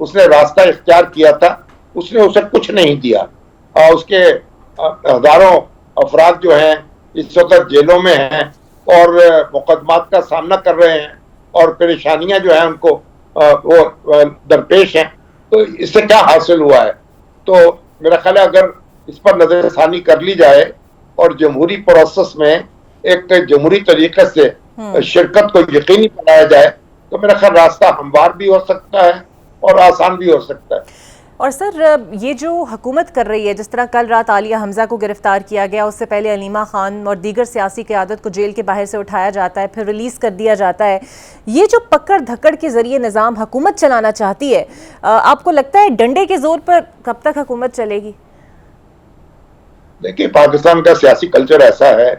اس نے راستہ اختیار کیا تھا، اس نے اسے کچھ نہیں دیا، اور اس کے ہزاروں افراد جو ہیں اس وقت جیلوں میں ہیں اور مقدمات کا سامنا کر رہے ہیں اور پریشانیاں جو ہیں ان کو وہ درپیش ہیں. تو اس سے کیا حاصل ہوا ہے؟ تو میرا خیال ہے اگر اس پر نظر ثانی کر لی جائے اور جمہوری پروسیس میں ایک جمہوری طریقے سے شرکت کو یقینی بنایا جائے تو میرا خیال راستہ ہموار بھی ہو سکتا ہے اور آسان بھی ہو سکتا ہے. اور سر یہ جو حکومت کر رہی ہے، جس طرح کل رات عالیہ حمزہ کو گرفتار کیا گیا، اس سے پہلے علیمہ خان اور دیگر سیاسی قیادت کو جیل کے باہر سے اٹھایا جاتا ہے، پھر ریلیز کر دیا جاتا ہے، یہ جو پکڑ دھکڑ کے ذریعے نظام حکومت چلانا چاہتی ہے، آپ کو لگتا ہے ڈنڈے کے زور پر کب تک حکومت چلے گی؟ دیکھیے، پاکستان کا سیاسی کلچر ایسا ہے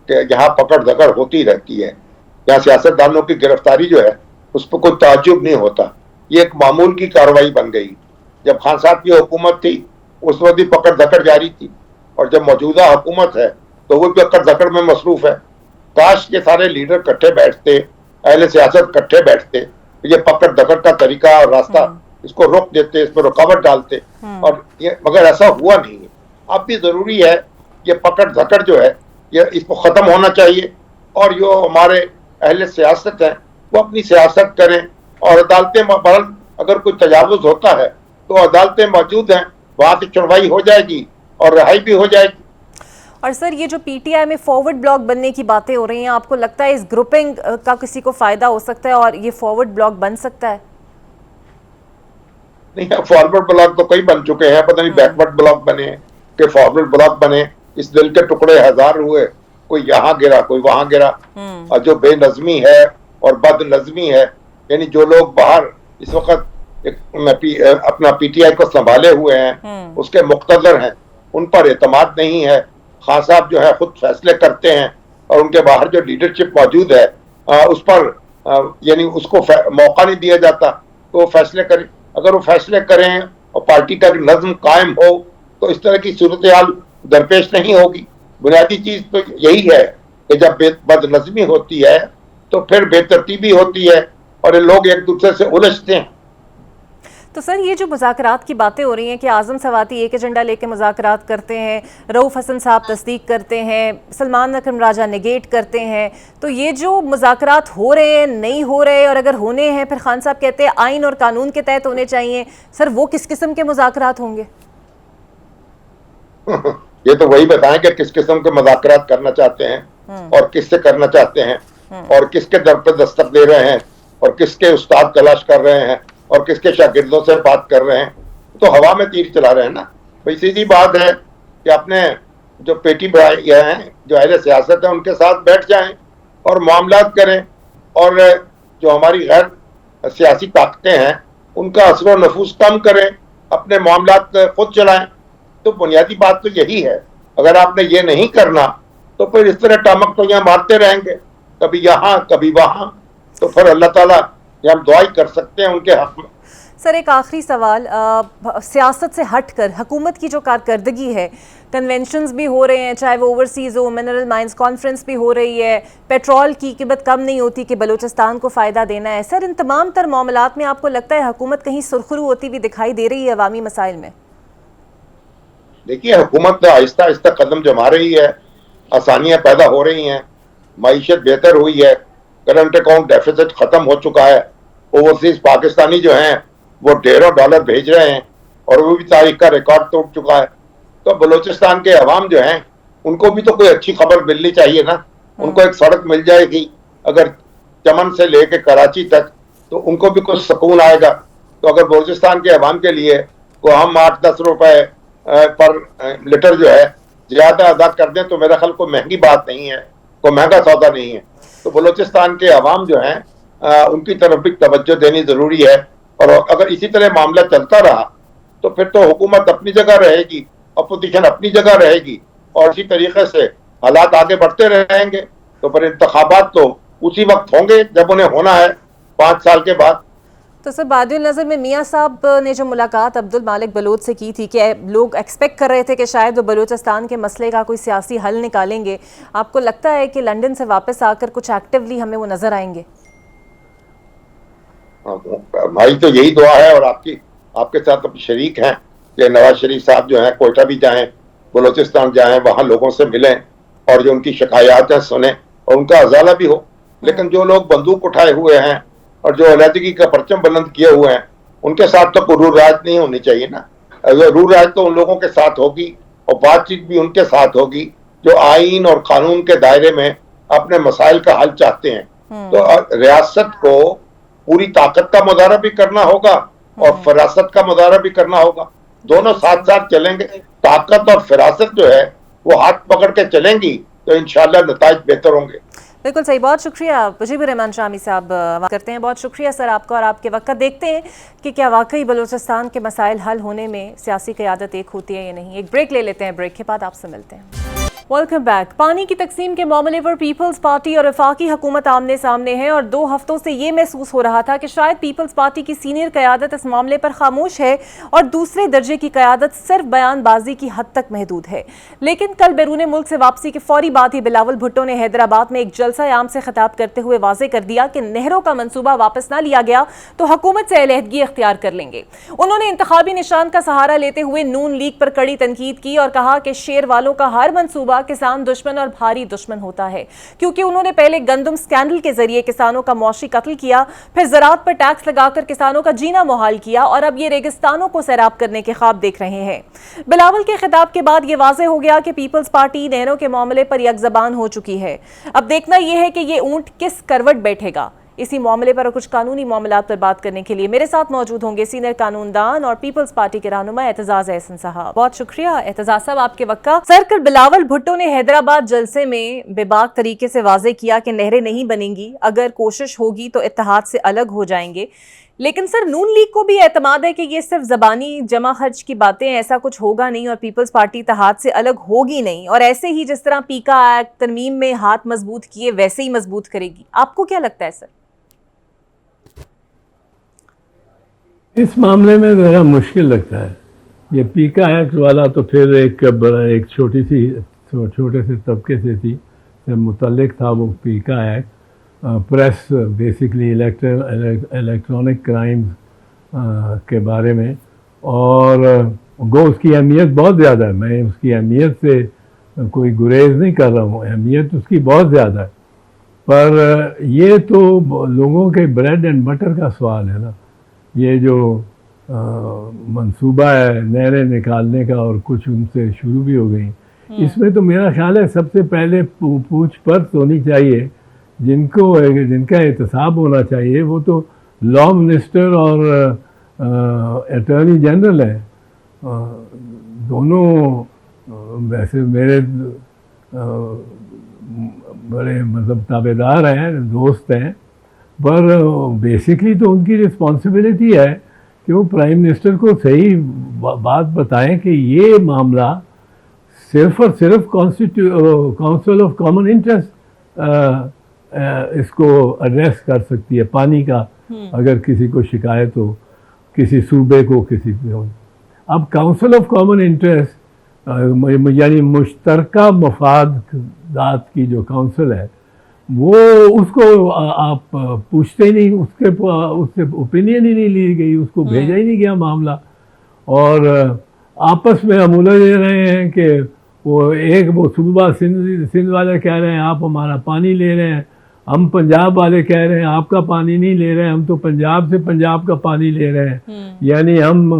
کہ یہاں پکڑ دھکڑ ہوتی رہتی ہے. یہاں سیاستدانوں کی گرفتاری جو ہے اس پہ کوئی تعجب نہیں ہوتا، یہ ایک معمول کی کارروائی بن گئی. جب خان صاحب کی حکومت تھی اس وقت بھی پکڑ دھکڑ جاری تھی، اور جب موجودہ حکومت ہے تو وہ پکڑ دھکڑ میں مصروف ہے. کاش یہ سارے لیڈر کٹھے بیٹھتے، اہل سیاست کٹھے بیٹھتے، یہ پکڑ دھکڑ کا طریقہ اور راستہ اس کو روک دیتے، اس میں رکاوٹ ڈالتے، اور یہ مگر ایسا ہوا نہیں ہے. اب بھی ضروری ہے یہ پکڑ دھکڑ جو ہے یہ اس کو ختم ہونا چاہیے، اور جو ہمارے اہل سیاست ہیں وہ اپنی سیاست کریں، اور عدالتیں اگر کوئی تجاوز ہوتا ہے تو عدالتیں موجود ہیں، وہاں سے سنوائی ہو جائے گی اور رہائی بھی ہو جائے گی. اور سر یہ جو پی ٹی آئی میں فارورڈ بلاک بننے کی باتیں ہو رہی ہیں، آپ کو لگتا ہے اس گروپنگ کا کسی کو فائدہ ہو سکتا ہے اور یہ فارورڈ بلاک بن سکتا ہے؟ نہیں، فارورڈ بلاک تو کئی بن چکے ہیں، پتہ نہیں بیکورڈ بلاک بنے کہ فارورڈ بلاک بنے. اس دل کے ٹکڑے ہزار ہوئے، کوئی یہاں گرا کوئی وہاں گرا. اور جو بے نظمی ہے اور بد نظمی ہے، یعنی جو لوگ باہر اس وقت اپنا پی ٹی آئی کو سنبھالے ہوئے ہیں، اس کے مقتدر ہیں، ان پر اعتماد نہیں ہے. خان صاحب جو ہے خود فیصلے کرتے ہیں، اور ان کے باہر جو لیڈرشپ موجود ہے اس پر یعنی اس کو موقع نہیں دیا جاتا تو وہ فیصلے کریں. اگر وہ فیصلے کریں اور پارٹی کا نظم قائم ہو تو اس طرح کی صورتحال درپیش نہیں ہوگی. بنیادی چیز تو یہی ہے کہ جب بد نظمی ہوتی ہے تو پھر بے ترتیبی ہوتی ہے اور یہ لوگ ایک دوسرے سے الجھتے ہیں. تو سر یہ جو مذاکرات کی باتیں ہو رہی ہیں کہ اعظم سواتی ایک ایجنڈا لے کے مذاکرات کرتے ہیں، رؤوف حسن صاحب تصدیق کرتے ہیں، سلمان اکرم راجہ نیگیٹ کرتے ہیں، تو یہ جو مذاکرات ہو رہے ہیں نہیں ہو رہے، اور اگر ہونے ہیں پھر خان صاحب کہتے ہیں آئین اور قانون کے تحت ہونے چاہیے، سر وہ کس قسم کے مذاکرات ہوں گے؟ یہ تو وہی بتائیں کہ کس قسم کے مذاکرات کرنا چاہتے ہیں اور کس سے کرنا چاہتے ہیں، اور کس کے در پہ دستک دے رہے ہیں، اور کس کے استاد تلاش کر رہے ہیں، اور کس کے شاگردوں سے بات کر رہے ہیں. تو ہوا میں تیر چلا رہے ہیں نا. بھئی سیدھی بات ہے کہ اپنے جو پیٹی بھائی ہیں، جو اہل سیاست ہیں، ان کے ساتھ بیٹھ جائیں اور معاملات کریں، اور جو ہماری غیر سیاسی طاقتیں ہیں ان کا اثر و نفوذ کم کریں، اپنے معاملات خود چلائیں. تو بنیادی بات تو یہی ہے. اگر آپ نے یہ نہیں کرنا تو پھر اس طرح ٹامک تو یہاں مارتے رہیں گے، کبھی یہاں کبھی وہاں. تو پھر اللہ تعالیٰ یہ ہم دعائی کر سکتے ہیں ان کے حق میں. سر ایک آخری سوال، سیاست سے ہٹ کر حکومت کی جو کارکردگی ہے، کنونشنز بھی ہو رہے ہیں، چاہے وہ اوورسیز ہو، منرل مائنز کانفرنس بھی ہو رہی ہے، پیٹرول کی قیمت کم نہیں ہوتی کہ بلوچستان کو فائدہ دینا ہے. سر ان تمام تر معاملات میں آپ کو لگتا ہے حکومت کہیں سرخرو ہوتی بھی دکھائی دے رہی ہے عوامی مسائل میں؟ دیکھیے، حکومت آہستہ آہستہ قدم جما رہی ہے، آسانیاں پیدا ہو رہی ہیں، معیشت بہتر ہوئی ہے، کرنٹ اکاؤنٹ ڈیفیسٹ ختم ہو چکا ہے، اوورسیز پاکستانی جو ہیں وہ $1.5 بھیج رہے ہیں، اور وہ بھی تاریخ کا ریکارڈ توڑ چکا ہے. تو بلوچستان کے عوام جو ہیں ان کو بھی تو کوئی اچھی خبر ملنی چاہیے نا. ان کو ایک سڑک مل جائے گی اگر چمن سے لے کے کراچی تک، تو ان کو بھی کچھ سکون آئے گا. تو اگر بلوچستان کے عوام کے لیے کو ہم 8-10 روپے پر لیٹر جو ہے زیادہ ادا کر دیں تو میرا خیال کوئی مہنگی بات نہیں ہے، کوئی مہنگا سودا نہیں ہے. تو بلوچستان کے عوام جو ہیں ان کی طرف بھی توجہ دینی ضروری ہے. اور اگر اسی طرح معاملہ چلتا رہا تو پھر تو حکومت اپنی جگہ رہے گی، اپوزیشن اپنی جگہ رہے گی، اور اسی طریقے سے حالات آگے بڑھتے رہیں گے. تو پھر انتخابات تو اسی وقت ہوں گے جب انہیں ہونا ہے 5 سال کے بعد. تو سر بادی النظر میں میاں صاحب نے جو ملاقات عبد المالک بلوچ سے کی تھی کہ لوگ ایکسپیکٹ کر رہے تھے کہ شاید وہ بلوچستان کے مسئلے کا کوئی سیاسی حل نکالیں گے، آپ کو لگتا ہے کہ لنڈن سے واپس آ کر کچھ ایکٹیولی ہمیں وہ نظر آئیں گے؟ ہماری تو یہی دعا ہے اور آپ کے ساتھ شریک ہیں کہ نواز شریف صاحب جو ہیں کوئٹہ بھی جائیں, بلوچستان جائیں, وہاں لوگوں سے ملیں اور جو ان کی شکایات ہیں سنیں اور ان کا ازالہ بھی ہو. لیکن جو لوگ بندوق اٹھائے ہوئے ہیں اور جو علیحدگی کا پرچم بلند کیے ہوئے ہیں ان کے ساتھ تو کوئی روح راج نہیں ہونی چاہیے نا. روح راج تو ان لوگوں کے ساتھ ہوگی اور بات چیت بھی ان کے ساتھ ہوگی جو آئین اور قانون کے دائرے میں اپنے مسائل کا حل چاہتے ہیں. تو ریاست کو پوری طاقت کا مظاہرہ بھی کرنا ہوگا اور فراست کا مظاہرہ بھی کرنا ہوگا. دونوں ساتھ ساتھ چلیں گے. طاقت اور فراست جو ہے وہ ہاتھ پکڑ کے چلیں گی تو انشاءاللہ نتائج بہتر ہوں گے. بالکل صحیح. بہت شکریہ مجیب الرحمان شامی صاحب کرتے ہیں. بہت شکریہ سر آپ کو اور آپ کے وقت. دیکھتے ہیں کہ کیا واقعی بلوچستان کے مسائل حل ہونے میں سیاسی قیادت ایک ہوتی ہے یا نہیں. ایک بریک لے لیتے ہیں, بریک کے بعد آپ سے ملتے ہیں. Welcome back. پانی کی تقسیم کے معاملے پر پیپلز پارٹی اور وفاقی حکومت آمنے سامنے ہیں اور 2 ہفتوں سے یہ محسوس ہو رہا تھا کہ شاید پیپلز پارٹی کی سینئر قیادت اس معاملے پر خاموش ہے اور دوسرے درجے کی قیادت صرف بیان بازی کی حد تک محدود ہے. لیکن کل بیرون ملک سے واپسی کے فوری بعد ہی بلاول بھٹو نے حیدرآباد میں ایک جلسہ عام سے خطاب کرتے ہوئے واضح کر دیا کہ نہروں کا منصوبہ واپس نہ لیا گیا تو حکومت سے علیحدگی اختیار کر لیں گے. انہوں نے انتخابی نشان کا سہارا لیتے ہوئے نون لیگ پر کڑی تنقید کی اور کہا کہ شیر والوں کا ہر منصوبہ کسان دشمن اور بھاری دشمن ہوتا ہے, کیونکہ انہوں نے پہلے گندم سکینڈل کے ذریعے کسانوں کا معاشی قتل کیا, پھر زراعت پر ٹیکس لگا کر کسانوں کا جینا محال کیا اور اب یہ ریگستانوں کو سیراب کرنے کے خواب دیکھ رہے ہیں. بلاول کے خطاب کے بعد یہ واضح ہو گیا کہ پیپلز پارٹی نہروں کے معاملے پر یک زبان ہو چکی ہے. اب دیکھنا یہ ہے کہ یہ اونٹ کس کروٹ بیٹھے گا. اسی معاملے پر اور کچھ قانونی معاملات پر بات کرنے کے لیے میرے ساتھ موجود ہوں گے سینئر قانون دان اور پیپلز پارٹی کے رہنما اعتزاز احسن صاحب. بہت شکریہ اعتزاز صاحب آپ کے وقت کا. سر, کل بلاول بھٹو نے حیدرآباد جلسے میں بے باک طریقے سے واضح کیا کہ نہریں نہیں بنیں گی, اگر کوشش ہوگی تو اتحاد سے الگ ہو جائیں گے. لیکن سر, نون لیگ کو بھی اعتماد ہے کہ یہ صرف زبانی جمع خرچ کی باتیں, ایسا کچھ ہوگا نہیں اور پیپلز پارٹی اتحاد سے الگ ہوگی نہیں, اور ایسے ہی جس طرح پیکا ایکٹ ترمیم میں ہاتھ مضبوط کیے ویسے ہی مضبوط کرے گی. آپ کو کیا لگتا ہے سر؟ اس معاملے میں ذرا مشکل لگتا ہے. یہ پیکا ایکٹ والا تو پھر ایک چھوٹے سے طبقے سے متعلق تھا. وہ پیکا act press basically electronic crime کے بارے میں, اور گو اس کی اہمیت بہت زیادہ ہے. میں اس کی اہمیت سے کوئی گریز نہیں کر رہا ہوں, اہمیت اس کی بہت زیادہ ہے. پر یہ تو لوگوں کے بریڈ اینڈ بٹر کا سوال ہے نا. یہ جو منصوبہ ہے نہریں نکالنے کا اور کچھ ان سے شروع بھی ہو گئی, اس میں تو میرا خیال ہے سب سے پہلے پوچھ پرچھ ہونی چاہیے. جن کا احتساب ہونا چاہیے وہ تو لا منسٹر اور اٹارنی جنرل ہے. دونوں ویسے میرے بڑے مطلب تابع دار ہیں, دوست ہیں, پر بیسکلی تو ان کی رسپانسبلٹی ہے کہ وہ پرائم منسٹر کو صحیح بات بتائیں کہ یہ معاملہ صرف اور صرف کونسل آف کامن انٹرسٹ اس کو ایڈریس کر سکتی ہے. پانی کا اگر کسی کو شکایت ہو, کسی صوبے کو, کسی کو. اب کونسل آف کامن انٹرسٹ یعنی مشترکہ مفادات کی جو کونسل ہے, وہ اس کو آپ پوچھتے ہی نہیں, اس سے اوپینین ہی نہیں لی گئی, اس کو بھیجا ہی نہیں گیا معاملہ. اور آپس میں ہم الجھ رہے ہیں کہ وہ صوبہ سندھ والے کہہ رہے ہیں آپ ہمارا پانی لے رہے ہیں, ہم پنجاب والے کہہ رہے ہیں آپ کا پانی نہیں لے رہے ہیں, ہم تو پنجاب سے پنجاب کا پانی لے رہے ہیں. یعنی ہم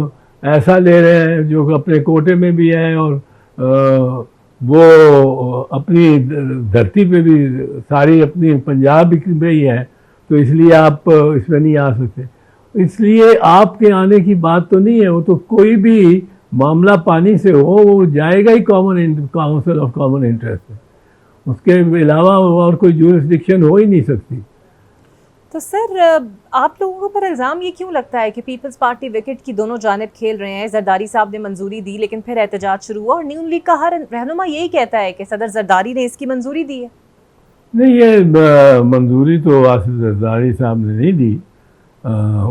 ایسا لے رہے ہیں جو اپنے کوٹے میں بھی ہے اور وہ اپنی دھرتی پہ بھی ساری اپنی پنجاب میں ہی ہے, تو اس لیے آپ اس میں نہیں آ سکتے. اس لیے آپ کے آنے کی بات تو نہیں ہے. وہ تو کوئی بھی معاملہ پانی سے ہو وہ جائے گا ہی کونسل آف کامن انٹرسٹ. اس کے علاوہ اور کوئی جورسڈکشن ہو ہی نہیں سکتی. تو سر, آپ لوگوں پر الزام یہ کیوں لگتا ہے کہ پیپلز پارٹی وکٹ کی دونوں جانب کھیل رہے ہیں؟ زرداری صاحب نے منظوری دی لیکن پھر احتجاج شروع ہوا, اور نیون لیگ کا ہر رہنما یہی کہتا ہے کہ صدر زرداری نے اس کی منظوری دی ہے. نہیں, یہ منظوری تو آصف زرداری صاحب نے نہیں دی.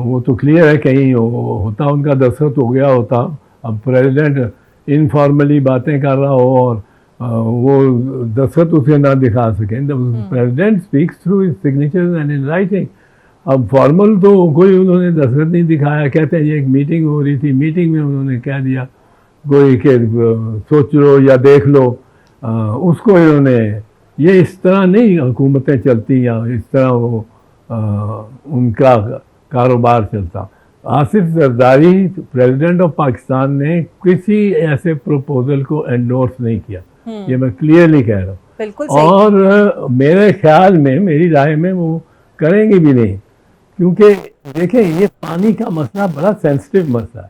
وہ تو کلیئر ہے کہیں ہوتا ان کا دستخط ہو گیا ہوتا. اب پریزیڈنٹ انفارملی باتیں کر رہا ہو اور وہ دستخط اسے نہ دکھا سکیں. President speaks through his signatures and in writing. اب فارمل تو کوئی انہوں نے دستخط نہیں دکھایا, کہتے ہیں یہ ایک میٹنگ ہو رہی تھی, میٹنگ میں انہوں نے کہہ دیا کوئی کہ سوچ لو یا دیکھ لو, اس کو انہوں نے, یہ اس طرح نہیں حکومتیں چلتی یا اس طرح وہ ان کا کاروبار چلتا. آصف زرداری پریزیڈنٹ آف پاکستان نے کسی ایسے پروپوزل کو انڈورس نہیں کیا, یہ میں کلیئرلی کہہ رہا ہوں. بالکل اور میرے خیال میں, میری رائے میں, وہ کریں گے بھی نہیں, کیونکہ دیکھیں یہ پانی کا مسئلہ بڑا سینسٹیو مسئلہ ہے.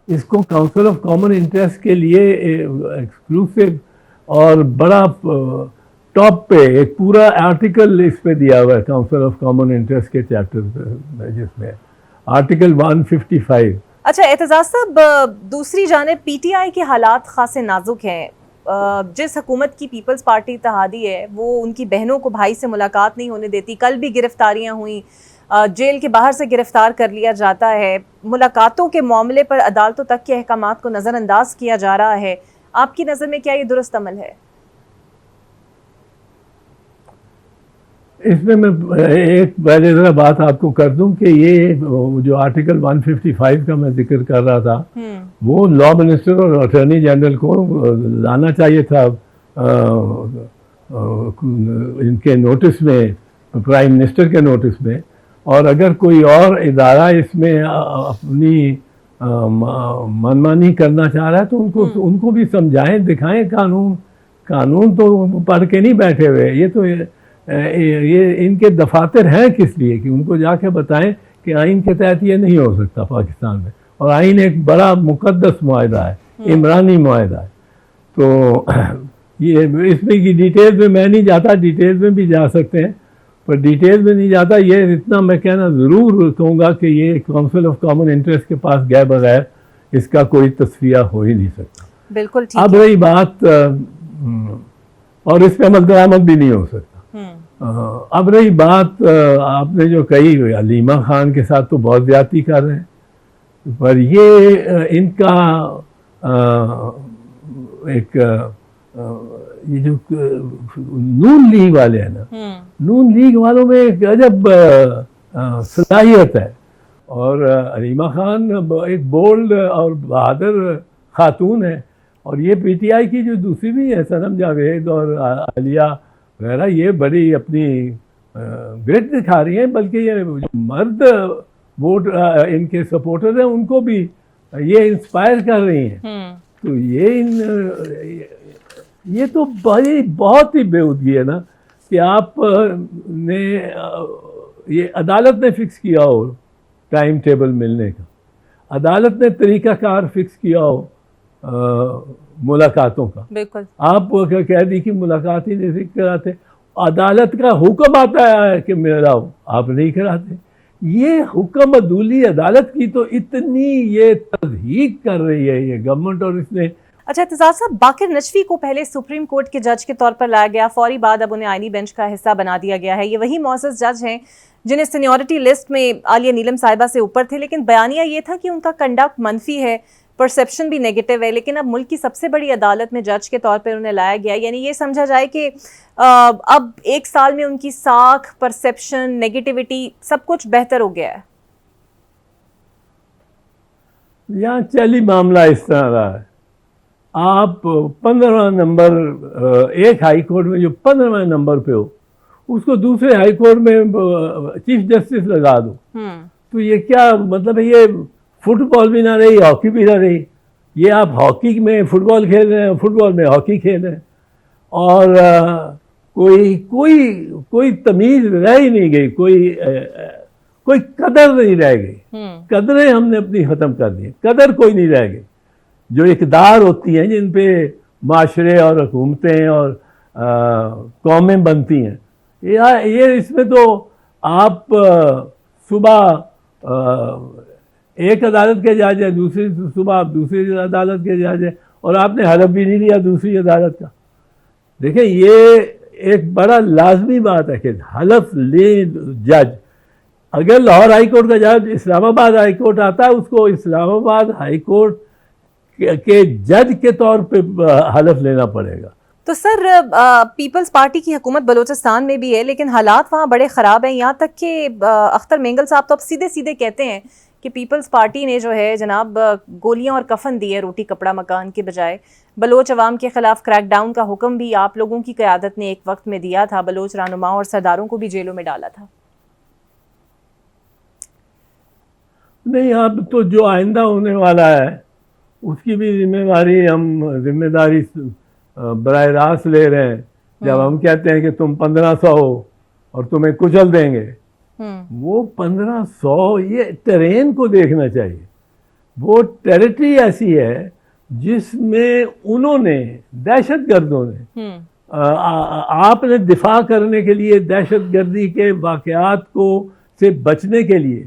اس کو کاؤنسل آف کامن انٹرسٹ کے لیے ایکسکلوسیو اور بڑا ٹاپ پہ ایک پورا آرٹیکل اس پہ دیا ہوا ہے کاؤنسل آف کامن انٹرسٹ کے چیپٹر جس میں آرٹیکل 155. اچھا اعتزاز صاحب, دوسری جانب پی ٹی آئی کے حالات خاصے نازک ہیں. جس حکومت کی پیپلز پارٹی اتحادی ہے وہ ان کی بہنوں کو بھائی سے ملاقات نہیں ہونے دیتی. کل بھی گرفتاریاں ہوئیں, جیل کے باہر سے گرفتار کر لیا جاتا ہے, ملاقاتوں کے معاملے پر عدالتوں تک کے احکامات کو نظر انداز کیا جا رہا ہے. آپ کی نظر میں کیا یہ درست عمل ہے؟ اس میں ایک پہلے ذرا بات آپ کو کر دوں کہ یہ جو آرٹیکل 155 کا میں ذکر کر رہا تھا, وہ لا منسٹر اور اٹارنی جنرل کو لانا چاہیے تھا ان کے نوٹس میں, پرائم منسٹر کے نوٹس میں. اور اگر کوئی اور ادارہ اس میں اپنی منمانی کرنا چاہ رہا ہے تو ان کو بھی سمجھائیں, دکھائیں. قانون تو پڑھ کے نہیں بیٹھے ہوئے, یہ ان کے دفاتر ہیں کس لیے کہ ان کو جا کے بتائیں کہ آئین کے تحت یہ نہیں ہو سکتا پاکستان میں. اور آئین ایک بڑا مقدس معاہدہ ہے, عمرانی معاہدہ ہے. تو یہ اس میں کی ڈیٹیل میں میں نہیں جاتا, ڈیٹیل میں بھی جا سکتے ہیں پر ڈیٹیل میں نہیں جاتا. یہ اتنا میں کہنا ضرور کہوں گا کہ یہ کاؤنسل آف کامن انٹرسٹ کے پاس گئے بغیر اس کا کوئی تصفیہ ہو ہی نہیں سکتا. بالکل. اب رہی بات, اور اس پہ عمل درآمد بھی نہیں ہو سکتا. اب رہی بات آپ نے جو کہی, علیمہ خان کے ساتھ تو بہت زیادتی کر رہے ہیں, پر یہ ان کا ایک یہ جو نون لیگ والے ہیں نا, نون لیگ والوں میں ایک عجب صلاحیت ہے. اور علیمہ خان ایک بولڈ اور بہادر خاتون ہے. اور یہ پی ٹی آئی کی جو دوسری بھی ہے, صنم جاوید اور عالیہ وغیرہ, یہ بڑی اپنی گریٹ دکھا رہی ہیں. بلکہ یہ مرد ووٹ ان کے سپورٹر ہیں, ان کو بھی یہ انسپائر کر رہی ہیں. تو یہ تو بہت ہی بےہودگی ہے نا کہ آپ نے, یہ عدالت نے فکس کیا ہو ٹائم ٹیبل ملنے کا, عدالت نے طریقہ کار فکس کیا ہو ملاقاتوں کا. بالکل. آپ کہہ دی کہ ملاقات ہی نہیں کراتے, عدالت کا حکم آتا ہے کہ ملاؤ, آپ نہیں کراتے. یہ حکم عدولی عدالت کی تو اتنی یہ تضحیق کر رہی ہے یہ گورنمنٹ. اور اس نے اچھا اعتزاز صاحب, باقر نجفی کو پہلے سپریم کورٹ کے جج کے طور پر لایا گیا, فوری بعد اب انہیں آئینی بینچ کا حصہ بنا دیا گیا ہے. یہ وہی معزز جج ہیں جنہیں سینیورٹی لسٹ میں عالیہ نیلم صاحبہ سے اوپر تھے, لیکن بیانیہ یہ تھا کہ ان کا کنڈکٹ منفی ہے, پرسیپشن بھی نیگیٹو ہے. لیکن اب ملک کی سب سے بڑی عدالت میں جج کے طور پر انہیں لایا گیا. یعنی یہ سمجھا جائے کہ اب ایک سال میں ان کی ساکھ, پرسیپشن, نیگیٹیوٹی سب کچھ بہتر ہو گیا ہے. یہاں چلی معاملہ اس طرح رہا ہے, آپ 15واں نمبر, ایک ہائی کورٹ میں جو 15واں نمبر پہ ہو, اس کو دوسرے ہائی کورٹ میں چیف جسٹس لگا دو. تو یہ کیا مطلب ہے؟ یہ فٹ بال بھی نہ رہی, ہاکی بھی نہ رہی. یہ آپ ہاکی میں فٹ بال کھیل رہے ہیں, فٹ بال میں ہاکی کھیل رہے ہیں, اور کوئی تمیز رہ ہی نہیں گئی, کوئی قدر نہیں رہ گئی. قدریں ہم نے اپنی ختم کر دی, قدر کوئی نہیں رہ گئی. جو اقدار ہوتی ہیں جن پہ معاشرے اور حکومتیں اور قومیں بنتی ہیں, یہ اس میں تو آپ صبح ایک عدالت کے جج ہیں, دوسری صبح آپ دوسری عدالت کے جج ہیں, اور آپ نے حلف بھی نہیں لیا دوسری عدالت کا. دیکھیں یہ ایک بڑا لازمی بات ہے کہ حلف لے جج. اگر لاہور ہائی کورٹ کا جج اسلام آباد ہائی کورٹ آتا ہے, اس کو اسلام آباد ہائی کورٹ کے جج کے طور پہ حلف لینا پڑے گا. تو سر پیپلز پارٹی کی حکومت بلوچستان میں بھی ہے لیکن حالات وہاں بڑے خراب ہیں, یہاں تک کہ اختر مینگل صاحب تو اب سیدھے سیدھے کہتے ہیں کہ پیپلز پارٹی نے جو ہے جناب گولیاں اور کفن دی ہے روٹی کپڑا مکان کے بجائے. بلوچ عوام کے خلاف کریک ڈاؤن کا حکم بھی آپ لوگوں کی قیادت نے ایک وقت میں دیا تھا, بلوچ رہنماؤں اور سرداروں کو بھی جیلوں میں ڈالا تھا. نہیں, اب تو جو آئندہ ہونے والا ہے اس کی بھی ذمہ داری براہ راست لے رہے ہیں. جب ہم کہتے ہیں کہ تم 1500 ہو اور تمہیں کچل دیں گے, وہ 1500 یہ ٹرین کو دیکھنا چاہیے. وہ ٹیریٹری ایسی ہے جس میں انہوں نے, دہشت گردوں نے, آپ نے دفاع کرنے کے لیے دہشت گردی کے واقعات کو سے بچنے کے لیے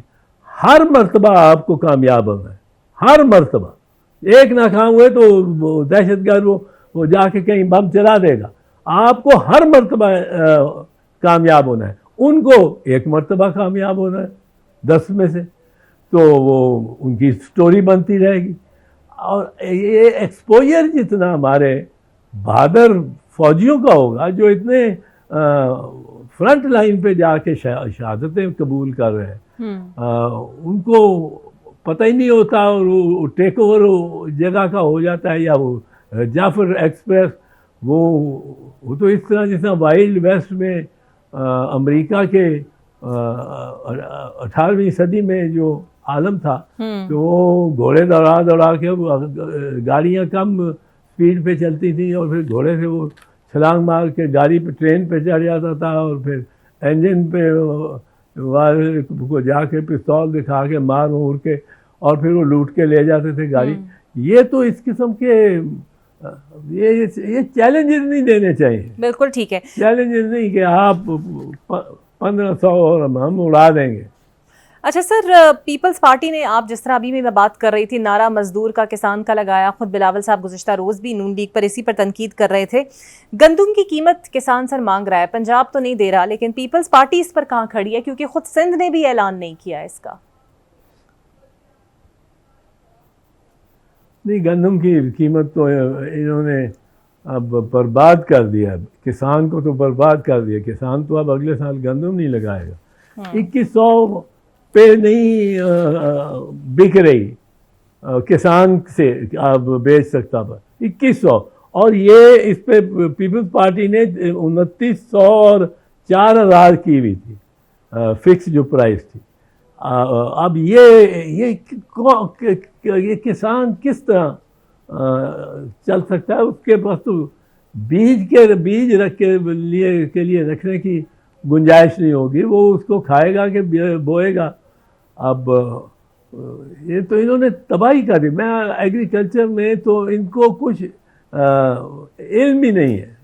ہر مرتبہ آپ کو کامیاب ہونا ہے. ہر مرتبہ ایک ناکام ہوئے تو دہشت گرد وہ جا کے کہیں بم چلا دے گا. آپ کو ہر مرتبہ کامیاب ہونا ہے. ان کو ایک مرتبہ کامیاب ہونا ہے 10 میں سے, تو وہ ان کی سٹوری بنتی رہے گی. اور یہ ایکسپوجر جتنا ہمارے بہادر فوجیوں کا ہوگا جو اتنے فرنٹ لائن پہ جا کے شہادتیں قبول کر رہے ہیں, ان کو پتہ ہی نہیں ہوتا اور وہ ٹیک اوور جگہ کا ہو جاتا ہے. یا وہ جعفر ایکسپریس وہ تو اس طرح جس طرح وائلڈ ویسٹ میں امریکہ کے 18ویں صدی میں جو عالم تھا, تو وہ گھوڑے دوڑا کے گاڑیاں کم سپیڈ پہ چلتی تھیں اور پھر گھوڑے سے وہ چھلانگ مار کے گاڑی پہ ٹرین پہ چڑھ جاتا تھا اور پھر انجن پہ کو جا کے پستول دکھا کے مار مور کے اور پھر وہ لوٹ کے لے جاتے تھے گاڑی. یہ تو اس قسم کے یہ چیلنجز نہیں دینے چاہیے. بالکل ٹھیک ہے, چیلنجز نہیں کہ آپ 1500 اور ہم اڑا دیں گے. اچھا سر, پیپلز پارٹی نے, آپ جس طرح ابھی میں بات کر رہی تھی, نعرہ مزدور کا کسان کا لگایا. خود بلاول صاحب گزشتہ روز بھی نون لیگ پر اسی پر تنقید کر رہے تھے. گندم کی قیمت کسان سر مانگ رہا ہے, پنجاب تو نہیں دے رہا, لیکن پیپلز پارٹی اس پر کہاں کھڑی ہے, کیونکہ خود سندھ نے بھی اعلان نہیں کیا اس کا. نہیں, گندم کی قیمت تو انہوں نے اب برباد کر دیا. کسان کو تو برباد کر دیا. کسان تو اب اگلے سال گندم نہیں لگائے گا. 2100 پہ نہیں بک رہی کسان سے آپ بیچ سکتا پر 2100, اور یہ اس پہ پیپلز پارٹی نے 2900 اور 4000 کی ہوئی تھی فکس جو پرائس تھی. اب یہ کسان کس طرح چل سکتا ہے؟ اس کے پاس تو بیج رکھ کے لیے رکھنے کی گنجائش نہیں ہوگی. وہ اس کو کھائے گا کہ بوئے گا. اب یہ تو انہوں نے تباہی کر دی. میں ایگریکلچر میں تو ان کو کچھ علم ہی نہیں ہے.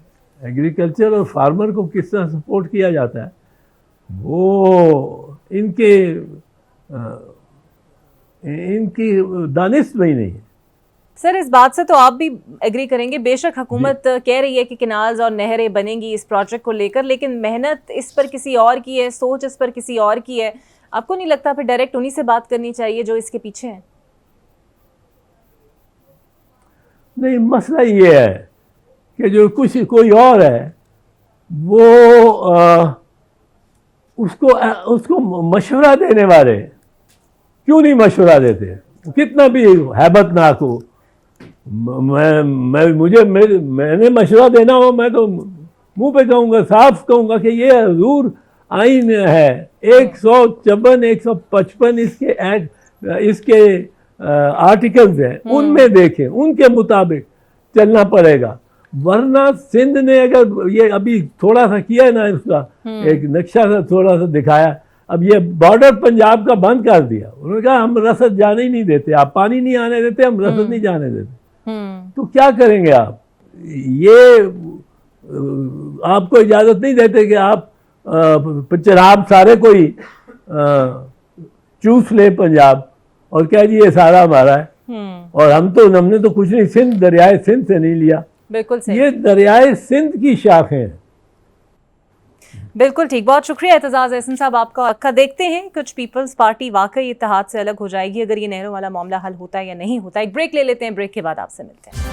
ایگریکلچر اور فارمر کو کس طرح سپورٹ کیا جاتا ہے وہ ان کی دانش میں ہی نہیں ہے. سر, اس بات سے تو آپ بھی ایگری کریں گے, بے شک حکومت کہہ رہی ہے کہ کنالز اور نہریں بنیں گی اس پروجیکٹ کو لے کر, لیکن محنت اس پر کسی اور کی ہے, سوچ اس پر کسی اور کی ہے. آپ کو نہیں لگتا پھر ڈائریکٹ انہی سے بات کرنی چاہیے جو اس کے پیچھے ہیں؟ نہیں, مسئلہ یہ ہے کہ جو کوئی اور ہے وہ اس کو مشورہ دینے والے کیوں نہیں مشورہ دیتے؟ کتنا بھی ہیبت ناک ہو, میں نے مشورہ دینا ہو میں تو منہ پہ کہوں گا, صاف کہوں گا کہ یہ حضور آئین ہے 154 155 اس کے آرٹیکلز ہیں, ان میں دیکھیں, ان کے مطابق چلنا پڑے گا. ورنہ سندھ نے اگر یہ ابھی تھوڑا سا کیا ہے نا, اس کا ایک نقشہ سا تھوڑا سا دکھایا, اب یہ بارڈر پنجاب کا بند کر دیا. انہوں نے کہا ہم رسد جانے ہی نہیں دیتے, آپ پانی نہیں آنے دیتے, ہم رسد نہیں جانے دیتے. تو کیا کریں گے آپ؟ یہ آپ کو اجازت نہیں دیتے کہ آپ چناب سارے کوئی چوس لے پنجاب اور کہہ جی یہ سارا ہمارا ہے, اور ہم نے تو کچھ نہیں, سندھ دریائے سندھ سے نہیں لیا. بالکل صحیح, یہ دریائے سندھ کی شاخیں ہیں. بالکل ٹھیک, بہت شکریہ اعتزاز احسن صاحب آپ کا. دیکھتے ہیں کچھ پیپلز پارٹی واقعی اتحاد سے الگ ہو جائے گی اگر یہ نہروں والا معاملہ حل ہوتا ہے یا نہیں ہوتا ہے. ایک بریک لے لیتے ہیں, بریک کے بعد آپ سے ملتے ہیں.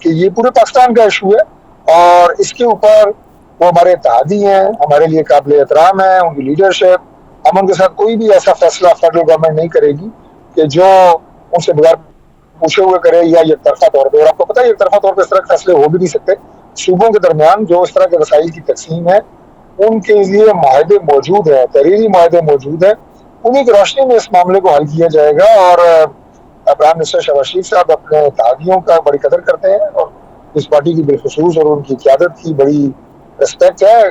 کہ یہ پورے پاکستان کا ایشو ہے اور اس کے اوپر وہ ہمارے اتحادی ہیں, ہمارے لیے قابل احترام ہے ان کی لیڈرشپ. ہم ان کے ساتھ کوئی بھی ایسا فیصلہ فیڈرل گورنمنٹ نہیں کرے گی کہ جو ان سے بغیر پوچھے ہوئے کرے یا یک طرفہ طور پہ. اور آپ کو پتہ ہے یک طرفہ طور پہ اس طرح کے فیصلے ہو بھی نہیں سکتے. صوبوں کے درمیان جو اس طرح کے وسائل کی تقسیم ہے ان کے لیے معاہدے موجود ہیں, تحریری معاہدے موجود ہیں. انہیں کی روشنی میں اس معاملے کو حل کیا جائے گا. اور پرائم منسٹر شہباز شریف صاحب اپنے اتحادیوں کا بڑی قدر کرتے ہیں اور اس پارٹی کی بالخصوص اور ان کی قیادت کی بڑی رسپیکٹ ہے.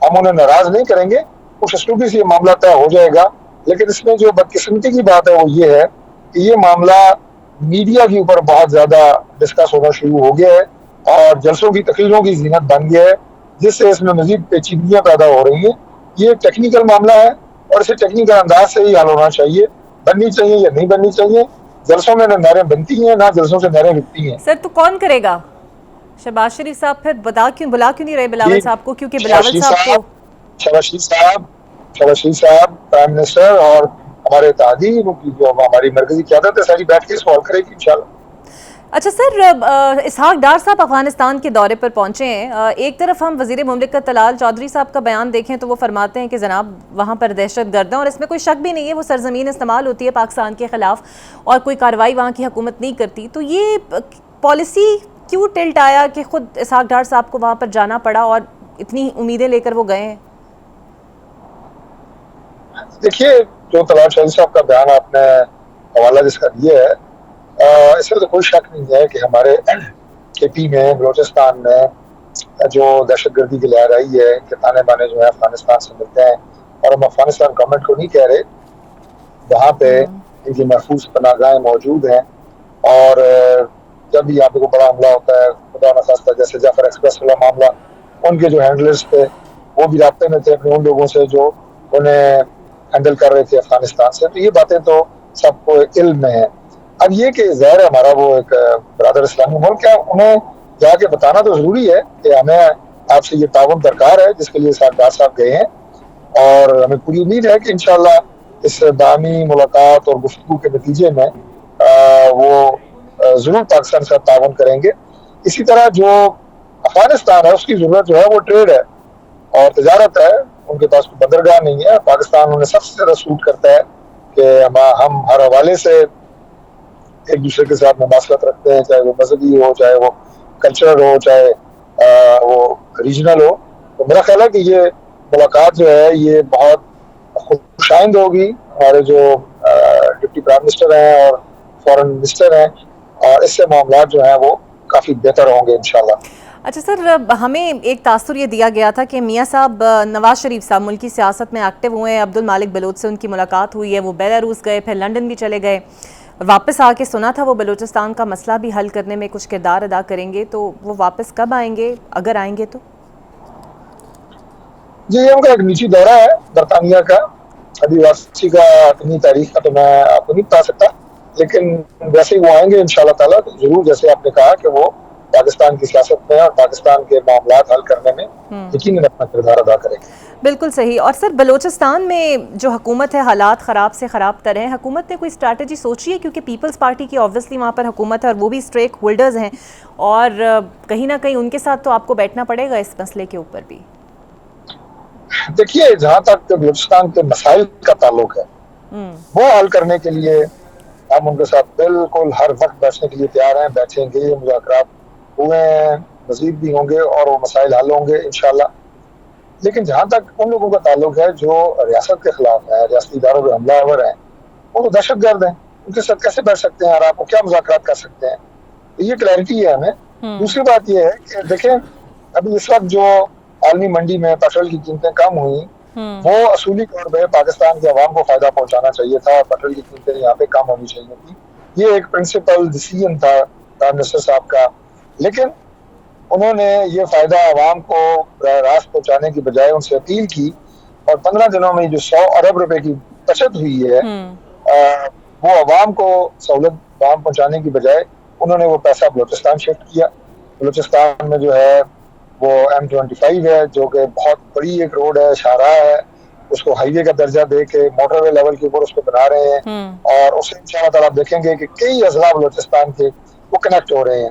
ہم انہیں ناراض نہیں کریں گے, خوش اسلوبی سے یہ معاملہ طے ہو جائے گا. لیکن اس میں جو بدقسمتی کی بات ہے وہ یہ ہے کہ یہ معاملہ میڈیا کے اوپر بہت زیادہ ڈسکس ہونا شروع ہو گیا ہے اور جلسوں کی تقریروں کی زینت بن گیا ہے, جس سے اس میں مزید پیچیدگیاں پیدا ہو رہی ہیں. یہ ایک ٹیکنیکل معاملہ ہے اور اسے ٹیکنیکل انداز سے ہی حل ہونا چاہیے, بننی چاہیے یا نہیں بننی چاہیے. جلسوں میں نہ نعریں بنتی ہیں نہ جلسوں سے نعریں بکتی ہیں. سر تو کون کرے گا؟ شہباز شریف صاحب پھر بلا کیوں نہیں رہے بلاول صاحب کو؟ کیونکہ بلاول صاحب کو شہباز شریف صاحب پرائم منسٹر اور ہمارے اتحادی جو ہماری مرکزی قیادت ہے ساری بیٹھ کے سوال کرے گی انشاءاللہ. اچھا سر, اسحاق ڈار صاحب افغانستان کے دورے پر پہنچے ہیں. ایک طرف ہم وزیر مملکت طلال چودھری صاحب کا بیان دیکھیں تو وہ فرماتے ہیں کہ جناب وہاں پر دہشت گرد ہیں, اور اس میں کوئی شک بھی نہیں ہے, وہ سرزمین استعمال ہوتی ہے پاکستان کے خلاف اور کوئی کارروائی وہاں کی حکومت نہیں کرتی. تو یہ پالیسی کیوں ٹلٹ آیا کہ خود اسحاق ڈار صاحب کو وہاں پر جانا پڑا اور اتنی امیدیں لے کر وہ گئے ہیں؟ دیکھیے, جو طلال چودھری صاحب کا بیان آپ نے حوالہ جس کا دیا ہے, اس میں تو کوئی شک نہیں ہے کہ ہمارے کے پی میں بلوچستان میں جو دہشت گردی کی لہر آئی ہے, کہ تانے بانے جو ہے افغانستان سے ملتے ہیں, اور ہم افغانستان گورنمنٹ کو نہیں کہہ رہے, وہاں پہ ان کی محفوظ پناہ گاہیں موجود ہیں. اور جب بھی یہاں پہ کوئی بڑا حملہ ہوتا ہے, خدا نخواستہ جیسے جعفر ایکسپریس والا معاملہ, ان کے جو ہینڈلرز تھے وہ بھی رابطے میں تھے اپنے ان لوگوں سے جو انہیں ہینڈل کر رہے تھے افغانستان سے. تو یہ باتیں تو سب کو علم میں ہیں. اب یہ کہ ظاہر ہے ہمارا وہ ایک برادر اسلامی ملک ہے, انہیں جا کے بتانا تو ضروری ہے کہ ہمیں آپ سے یہ تعاون درکار ہے, جس کے لیے اسحاق ڈار صاحب گئے ہیں. اور ہمیں پوری امید ہے کہ انشاءاللہ اس باہمی ملاقات اور گفتگو کے نتیجے میں وہ ضرور پاکستان سے تعاون کریں گے. اسی طرح جو افغانستان ہے اس کی ضرورت جو ہے وہ ٹریڈ ہے اور تجارت ہے. ان کے پاس کوئی بندرگاہ نہیں ہے. پاکستان انہیں سب سے زیادہ سوٹ کرتا ہے کہ ہم ہر حوالے سے ایک دوسرے کے ساتھ مماثلت رکھتے ہیں, چاہے وہ مذہبی ہو, چاہے وہ کلچرل ہو, چاہے وہ ریجنل ہو. تو میرا خیال ہے کہ یہ ملاقات جو ہے یہ بہت خوشائند ہوگی. ہمارے جو ڈپٹی پرائم منسٹر ہیں اور فورن منسٹر ہیں, اور اس سے معاملات جو ہیں وہ کافی بہتر ہوں گے انشاءاللہ. اچھا سر, ہمیں ایک تاثر یہ دیا گیا تھا کہ میاں صاحب نواز شریف صاحب ملکی سیاست میں ایکٹیو ہوئے ہیں, عبد المالک بلوچ سے ان کی ملاقات ہوئی ہے, وہ بیلاروس گئے, پھر لنڈن بھی چلے گئے, واپس آ کے سنا تھا وہ بلوچستان کا مسئلہ بھی حل کرنے میں کچھ کردار ادا کریں گے. تو وہ واپس کب آئیں گے, اگر آئیں گے تو؟ جی, یہ ان کا ایک نجی دورہ ہے برطانیہ کا. ابھی واپسی کا اتنی تاریخ کا تو میں آپ کو نہیں بتا سکتا, لیکن ویسے ہی وہ آئیں گے انشاءاللہ تعالیٰ. ضرور, جیسے آپ نے کہا کہ وہ پاکستان کی سیاست میں اور پاکستان کے معاملات حل کرنے میں یقیناً اپنا کردار ادا کرے گی. بالکل صحیح. اور سر, بلوچستان میں جو حکومت ہے حالات خراب سے خراب تر ہیں, حکومت نے کوئی اسٹریٹجی سوچی ہے؟ کیونکہ پیپلز پارٹی کی آبویسلی وہاں پر حکومت ہے اور وہ بھی اسٹیک ہولڈرز ہیں, اور کہیں نہ کہیں ان کے ساتھ تو آپ کو بیٹھنا پڑے گا اس مسئلے کے اوپر بھی. دیکھیے, جہاں تک بلوچستان کے مسائل کا تعلق ہے وہ حل کرنے کے لیے ہم ان کے ساتھ بالکل ہر وقت بیٹھنے کے لیے تیار ہیں. بیٹھیں گے, مذاکرات ہوئے ہیں, مزید بھی ہوں گے اور وہ مسائل حل ہوں گے انشاءاللہ. لیکن جہاں تک ان لوگوں کا تعلق ہے جو ریاست کے خلاف ہے, ریاستی اداروں کے حملہ آور ہیں, وہ تو دہشت گرد ہیں, ان کے ساتھ کیسے بیٹھ سکتے ہیں اور آپ کو کیا مذاکرات کر سکتے ہیں؟ یہ کلیئرٹی ہے ہمیں. دوسری بات یہ ہے کہ دیکھیں, ابھی اس وقت جو عالمی منڈی میں پیٹرول کی قیمتیں کم ہوئیں, وہ اصولی طور پہ پاکستان کے عوام کو فائدہ پہنچانا چاہیے تھا, اور پیٹرول کی قیمتیں یہاں پہ کم ہونی چاہیے تھی. یہ ایک پرنسپل ڈیسیژن تھا پرائم منسٹر صاحب کا, لیکن انہوں نے یہ فائدہ عوام کو راست پہنچانے کی بجائے ان سے اپیل کی, اور 15 دنوں میں جو 100 ارب روپے کی بچت ہوئی ہے وہ عوام کو سہولت عوام پہنچانے کی بجائے انہوں نے وہ پیسہ بلوچستان شفٹ کیا. بلوچستان میں جو ہے وہ M25 ہے, جو کہ بہت بڑی ایک روڈ ہے, شاہراہ ہے, اس کو ہائی وے کا درجہ دے کے موٹر وے لیول کے اوپر اس کو بنا رہے ہیں, اور اسے انشاءاللہ تعالیٰ آپ دیکھیں گے کہ کئی اضلاع بلوچستان کے وہ کنیکٹ ہو رہے ہیں.